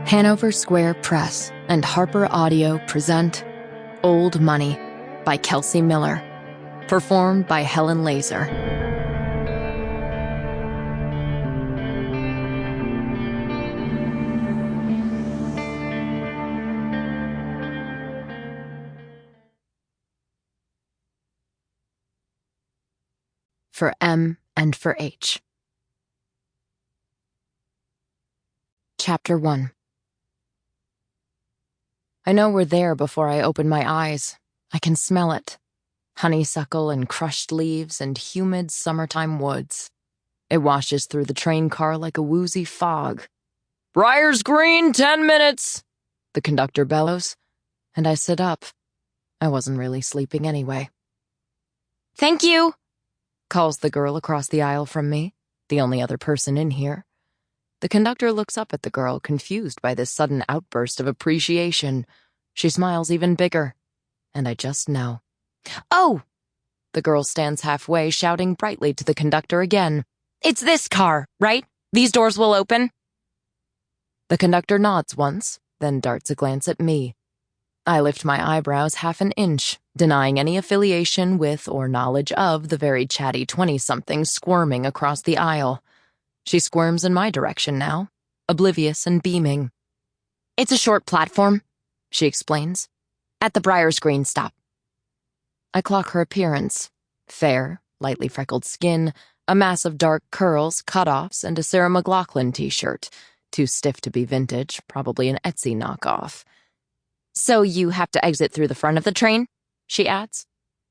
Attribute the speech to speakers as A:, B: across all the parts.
A: Hanover Square Press and HarlequinAudio present Old Money by Kelsey Miller, performed by Helen Laser. For M and for H. Chapter 1. I know we're there before I open my eyes. I can smell it. Honeysuckle and crushed leaves and humid summertime woods. It washes through the train car like a woozy fog. "Briar's Green, 10 minutes!" the conductor bellows, and I sit up. I wasn't really sleeping anyway. "Thank you," calls the girl across the aisle from me, the only other person in here. The conductor looks up at the girl, confused by this sudden outburst of appreciation. She smiles even bigger, and I just know. "Oh!" The girl stands halfway, shouting brightly to the conductor again. "It's this car, right? These doors will open?" The conductor nods once, then darts a glance at me. I lift my eyebrows half an inch, denying any affiliation with or knowledge of the very chatty 20-something squirming across the aisle. She squirms in my direction now, oblivious and beaming. "It's a short platform," she explains, "at the Briar's Green stop." I clock her appearance. Fair, lightly freckled skin, a mass of dark curls, cutoffs, and a Sarah McLachlan t-shirt. Too stiff to be vintage, probably an Etsy knockoff. "So you have to exit through the front of the train?" she adds.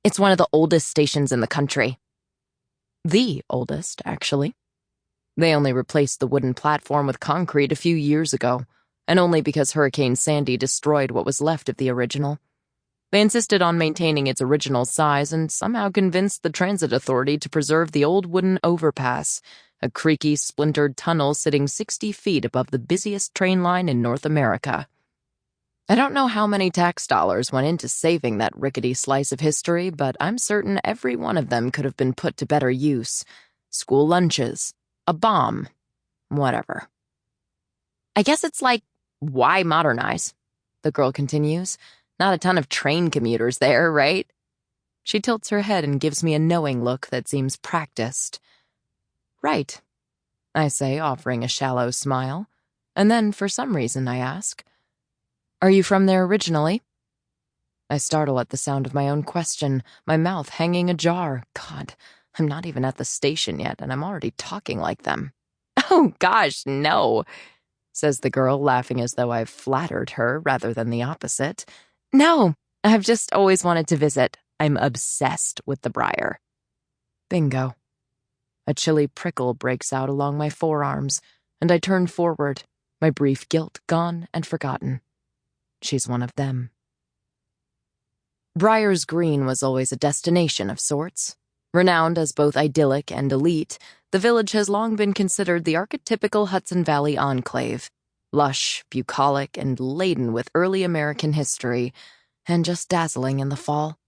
A: "It's one of the oldest stations in the country." The oldest, actually. They only replaced the wooden platform with concrete a few years ago, and only because Hurricane Sandy destroyed what was left of the original. They insisted on maintaining its original size and somehow convinced the transit authority to preserve the old wooden overpass, a creaky, splintered tunnel sitting 60 feet above the busiest train line in North America. I don't know how many tax dollars went into saving that rickety slice of history, but I'm certain every one of them could have been put to better use. School lunches, a bomb, whatever. "I guess it's like, why modernize?" the girl continues. "Not a ton of train commuters there, right?" She tilts her head and gives me a knowing look that seems practiced. "Right," I say, offering a shallow smile. And then, for some reason, I ask, "Are you from there originally?" I startle at the sound of my own question, my mouth hanging ajar. God, I'm not even at the station yet, and I'm already talking like them. "Oh, gosh, no," says the girl, laughing as though I've flattered her rather than the opposite. "No, I've just always wanted to visit. I'm obsessed with the Briar." Bingo. A chilly prickle breaks out along my forearms, and I turn forward, my brief guilt gone and forgotten. She's one of them. Briar's Green was always a destination of sorts. Renowned as both idyllic and elite, the village has long been considered the archetypical Hudson Valley enclave, lush, bucolic, and laden with early American history, and just dazzling in the fall.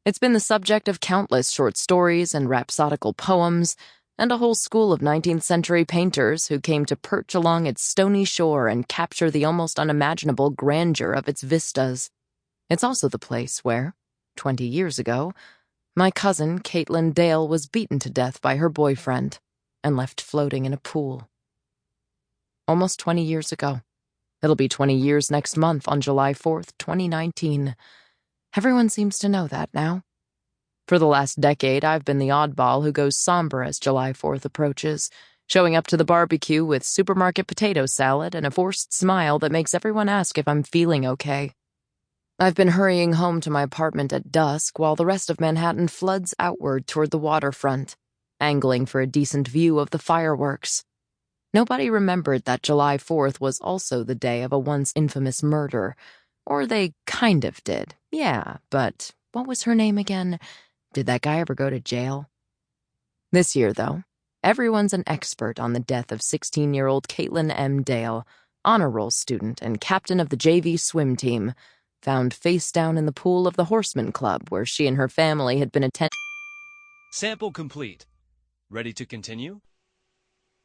A: It's been the subject of countless short stories and rhapsodical poems, and a whole school of 19th century painters who came to perch along its stony shore and capture the almost unimaginable grandeur of its vistas. It's also the place where, 20 years ago, my cousin, Caitlin Dale, was beaten to death by her boyfriend and left floating in a pool. Almost 20 years ago. It'll be 20 years next month on July 4th, 2019. Everyone seems to know that now. For the last decade, I've been the oddball who goes somber as July 4th approaches, showing up to the barbecue with supermarket potato salad and a forced smile that makes everyone ask if I'm feeling okay. I've been hurrying home to my apartment at dusk while the rest of Manhattan floods outward toward the waterfront, angling for a decent view of the fireworks. Nobody remembered that July 4th was also the day of a once infamous murder. Or they kind of did, yeah, but what was her name again? Did that guy ever go to jail? This year, though, everyone's an expert on the death of 16-year-old Caitlin M. Dale, honor roll student and captain of the JV swim team, found face down in the pool of the Horseman Club where she and her family had been attending.
B: Sample complete. Ready to continue?